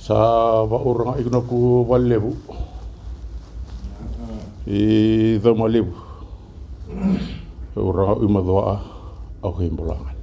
sa vauranga iguna ku valevu I the malevu uranga umadoa au himbolangan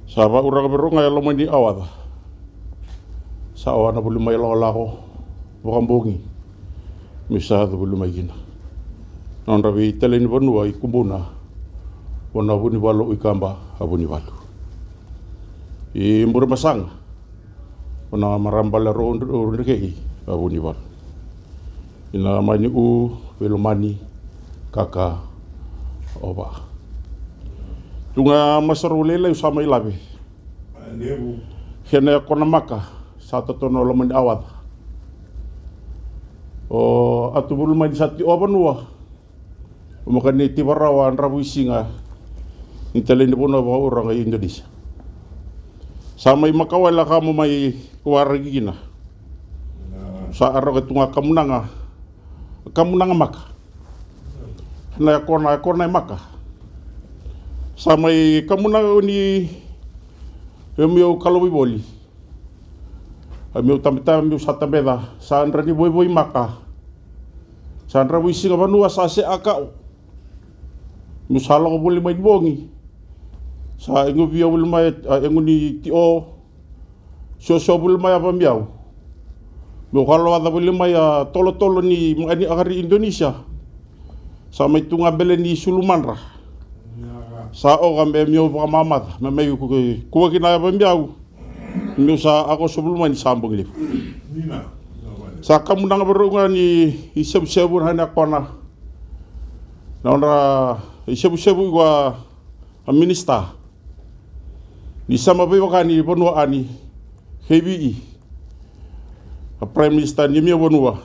sa vauranga berunga ya lomani awada sa awana bulu mai lako wakambongi misa the bulu mai gina non ravi teleni vanua I kumbuna wana vuni walo ikamba avuni walo I mbure masanga wana marambala ro ndreki avuni walo ina mani u velomani kaka oba tunga masarulela usama ilabe hena kona maka satu tono lomani awad o atubul mani sati obanua umakani tibarawan rabu singa Intelin pun orang Indonesia. Sama makawala kamu mai kuaragi gina. Sa aro ketunga kamu nanga maka. Na kona maka. Sama kamu nanga ni emio kalau boli. Emio tamita sata beda. Sa andra ni boy maka. Sa andra wisi ngabanua sa se akau. Musala ko boleh main bongi. Sa ingo via bulu mai ingo ni tio so bulu mai apa miau mo kalau ada bulu mai tolo ni mengani agari Indonesia sa mai tunga bele ni sulumanra sa o gambe miau pa mamad me mai ku kina apa miau mi sa ako so bulu mai sambung li sa kamu nang berunga ni iseb-sebun hana kona naura iseb-sebu gua minister Di sama bewakani bonua ani hebi Prime Minister ni mia bonua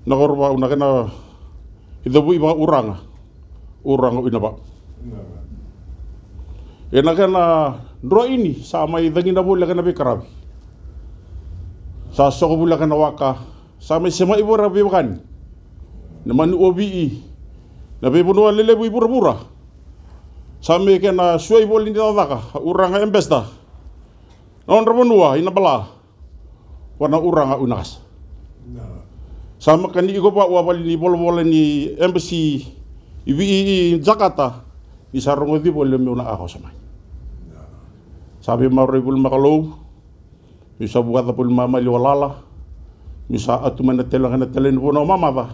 nakorba unakena idabu iba uranga inaba enakena dro ini sama idangina bula kana bekarabi sa soko bula kana waka sama sema ibu rabi wakani namanu obi nabe bonua lelebu ibu rabura Sampai kena suai boleh ditadaka urang embesta. Non rabonua ina bala. Wana urang unas. Sama kan iko pa wabali ni bol ni embassy I Jakarta. Di sarungo di boleh meuna ako sama. Sabi maribul makalo. Bisa buat apul mama liwalala. Bisa atuman na telen bono mama ba.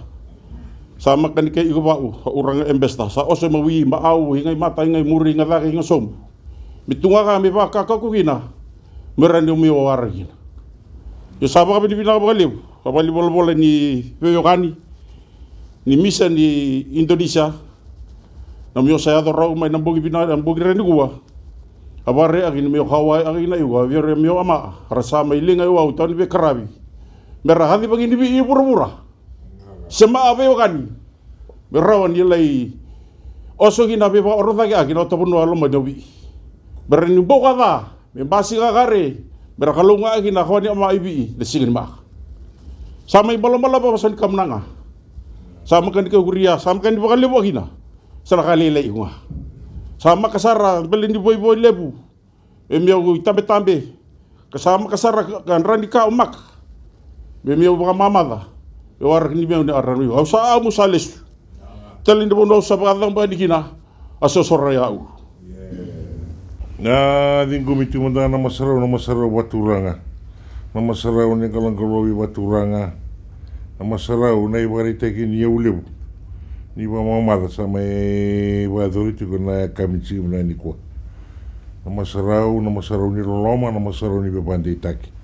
Sama kan kay iko ba urang embesta sa oso mawi maaw hingay mata hingay muri nga daki nga som mitunga kami ba kakakugina merandi umiwawari gina yo saba kami di pinakabaliw kabaliw ni Wiliame ni misa ni Indonesia na miyo sayado raw may nambugi rin kuwa abare agin miyo kawai agin na iwa vire miyo ama rasama ilinga iwa utan be karabi merahati bagin di pura-pura Sema apa Wiliame berawan nilai oso gina be pa orotha ga gina topun walo madobi berani boka da membasi gagare berakalunga gina khoni ama ibi desigin ma sama ibalo-balo pa pasan kamnanga sama kan ke guria sama kan di bakal lebu gina sala kali lei nga sama kasara belin di boy lebu miau tambe kasama kasara kan randika umak miau baka mamada War ni miau ni aranu. Sa amu sales. Talin de bono sa pagdang ba dikina. Aso sorayau. Na din gumiti mo na masaraw baturanga. Na masaraw ni kalangkalowi baturanga. Na masaraw na ibarite kin yeulew. Ni ba mamada sa may wadoriti ko na kamitsi na ni ko. Na masaraw ni Loloma na masaraw ni Bebandi Taki.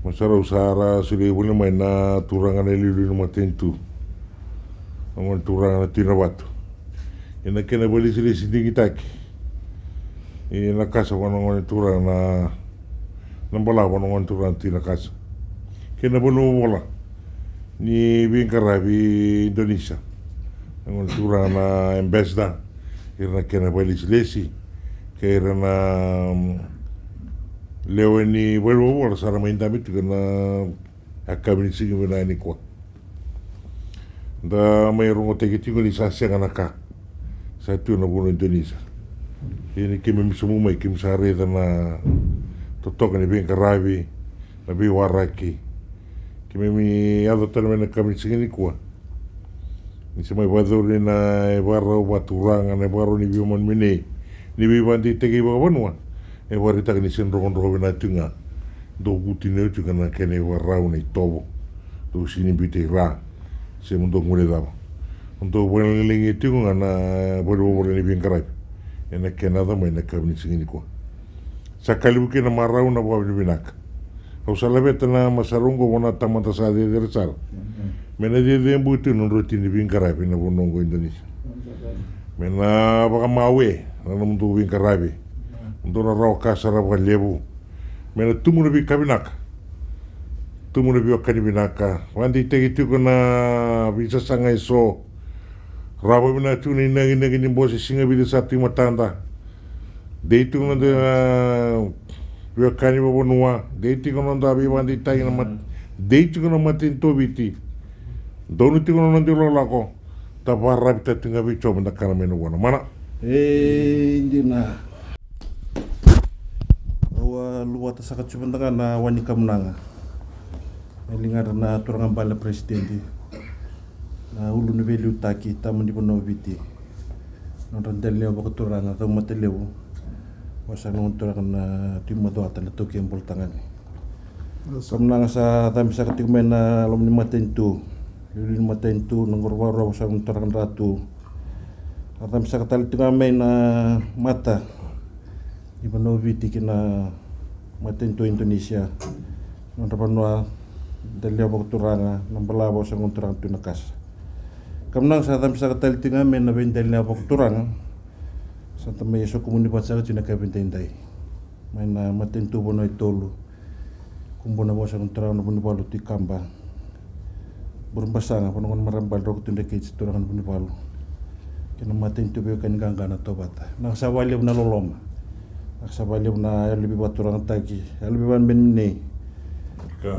Masaraw sara sudah boleh main na turangan elilu no matentu. Ang turangan na tinawatu. Ina kena bali sila sinding itaki. Ina kasa wanong turang na nambala wanong turang tinakasa. Kena bolu bola ni bingkarabi Indonesia. Ang turang na embassador. Ina kena bali sila si. Kaya na Leo ni vuelvo a sara main damit kana akabini sigi bena ni kwa da mai rongo teki tingo ni sasa kana ka sa tu na bono Indonesia Ini kime misumumai kim sare na totoka ni bin karabi na bi waraki. Kime mi ado tana na kami singini kwa. Ni semai baduri na e barra baturanga na barro ni biman mine. Ni bi bandi tegi ba banwa. E wari tak ni sen ron na tunga. Do buti ne tunga na kene warra ni tobo. Do sini bite ra. Se mundo ngure daba. Untuk bulan lingi tunga na bodo ni bin karabi. Ena kenada mai na kami singini kwa. Sakali buke na marau na bawa binak. Au salabeta na masarungo wana tamata sa de resal. Mena dia butu non rutin bin karabi na bonongo Indonesia. Mena baka mawe na mundu bin karabi. Mundu na raw kasara ba lebu. Mena tumu na bi kabinak. Tumu na bi wakani binaka. Wandi tegi tuko na bisa sangai so. Rabo bina tu ni nagi ni bosi singa bida satu matanda. Deitu nanda biar kani babo nuwa. Deitu nanda abi wandi tai na mat. Deitu nanda matin to biti. Donu tu nanda lo lako. Tabarra bita tunga bicho benda kana meno wana mana. Indina. Awa luwa ta sakat subentanga na wani kamnanga. Elingar na turangan bala presidente. Na ulu ni veli utaki tamu di pono viti. Nonton delio bako turanga tau mateleu. Wasang nong turanga na timma doata na toki yang boltangan. Kamnanga sa tami sa katik mena lom ni matentu. Yuli ni matentu nangurwara wasang turanga Ratu. Tami sa katali tunga mena mata. Di pono viti kina matentu Indonesia. Nonton panua delio bako turanga nambala wasang nong turanga tunakas. Kamnang sa tami sa katali tinga men na bendel na pagturang sa tami so komunipat sa katina ka bendendai may na matintu bono itolo kung bono bosa ng turang na bunipalo ti kamba burung basanga panungan marambal ro kutinda kay turangan bunipalo kina matintu be kan ganga na tobata nang sa walib na loloma nang sa walib na lebih baturang tagi lebih ban benni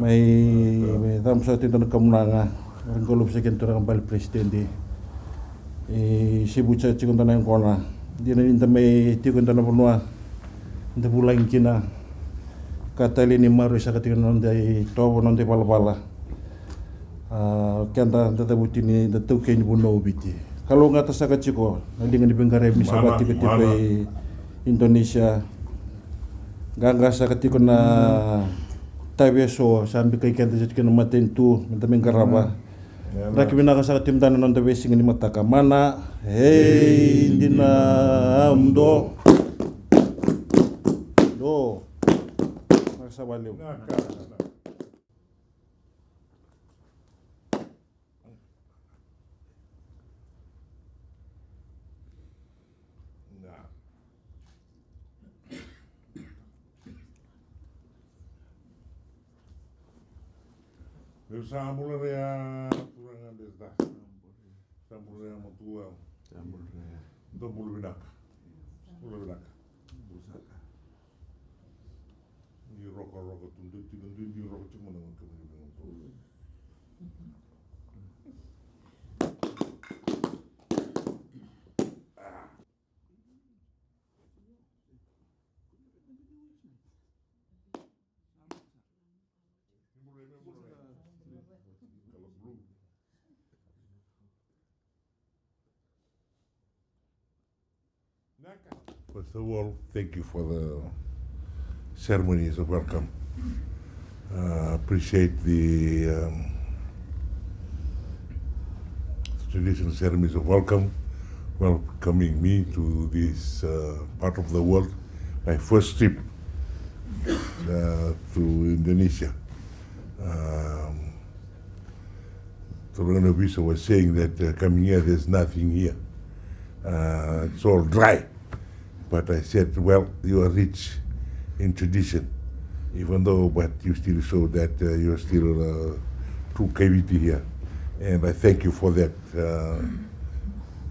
may tam sa tinda kamnanga orang kalau sekian orang balik presiden di sibuk saya cikun tanah yang kona dia nanti tamai cikun tanah penua nanti pulang kina kata ini maru saya ketika nanti tobo nanti pala kanda nanti buti ni nanti tuken buno biti kalau nggak tas saya ciko nanti dengan dipenggarai bisa bati ketika Indonesia gangga saya ketika na tabi so sambil kaikan terjadi kena matentu nanti menggaraba. Raki binaka sa tim dana nonda wesing ni mataka mana indina amdo do masa baliw Sambul rea turangan desda. Sambul rea motua. Sambul rea. Do bulu binaka. Bulu binaka. Busaka. Ni roko tundu ni roko cuma dengan kemudian. First of all, thank you for the ceremonies of welcome. Appreciate the traditional ceremonies of welcoming me to this part of the world. My first trip to Indonesia. Torano Bisa was saying that coming here, there's nothing here. It's all dry. But I said, well, you are rich in tradition, even though, but you still show that you're still true KBT here. And I thank you for that.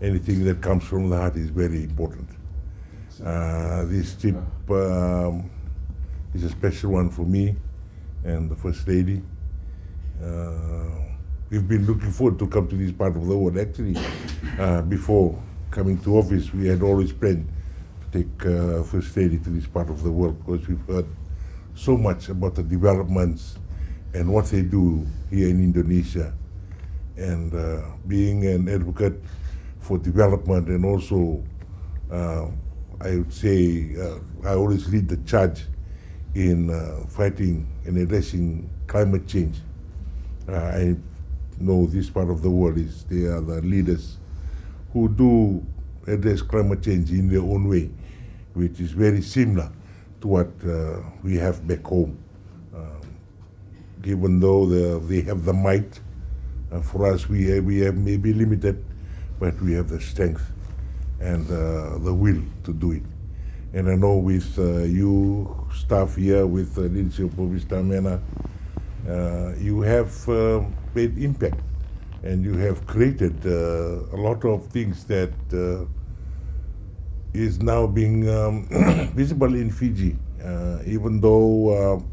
Anything that comes from the heart is very important. This trip is a special one for me and the First Lady. We've been looking forward to come to this part of the world. Actually, before coming to office, we had always planned to take First Lady to this part of the world, because we've heard so much about the developments and what they do here in Indonesia. And being an advocate for development, and also I would say I always lead the charge in fighting and addressing climate change. I know this part of the world they are the leaders who do address climate change in their own way, which is very similar to what we have back home. Even though they have the might, for us we have maybe limited, but we have the strength and the will to do it. And I know with you staff here, with the leadership of Mr. Mena, you have made impact, and you have created a lot of things that is now being visible in Fiji, even though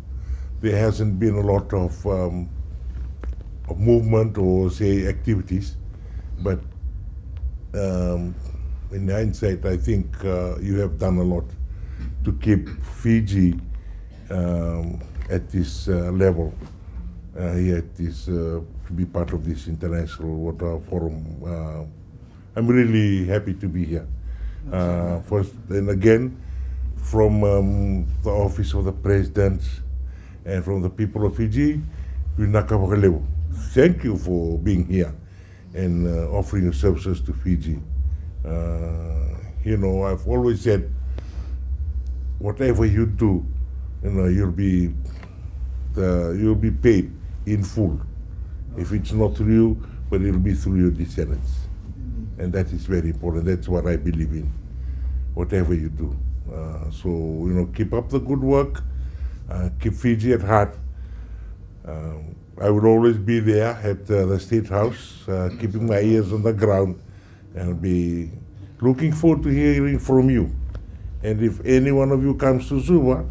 there hasn't been a lot of movement or say activities, but in hindsight, I think you have done a lot to keep Fiji at this level, here at this, to be part of this International Water Forum. I'm really happy to be here. First, and again, from the office of the President and from the people of Fiji, thank you for being here and offering your services to Fiji. You know, I've always said, whatever you do, you know, you'll be paid in full. If it's not through you, but it'll be through your descendants. And that is very important. That's what I believe in, whatever you do. So, you know, keep up the good work, keep Fiji at heart. I would always be there at the State House, keeping my ears on the ground, and be looking forward to hearing from you. And if any one of you comes to Suva,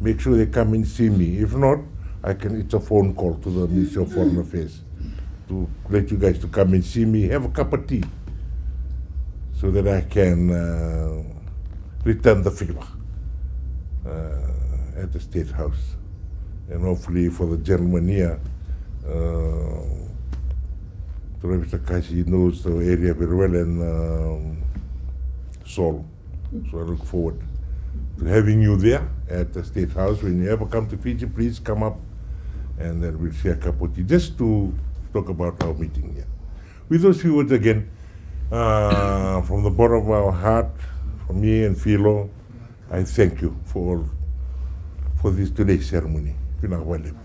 make sure they come and see me. If not, it's a phone call to the Ministry of Foreign Affairs to let you guys to come and see me, have a cup of tea, so that I can return the favor at the State House. And hopefully for the gentleman here, Mr. Kashi knows the area very well, and Seoul. So I look forward to having you there at the State House. When you ever come to Fiji, please come up, and then we'll share a cup of tea just to talk about our meeting here. With those few words again, from the bottom of our heart, from me and Philo, I thank you for this today's ceremony. Wiliame.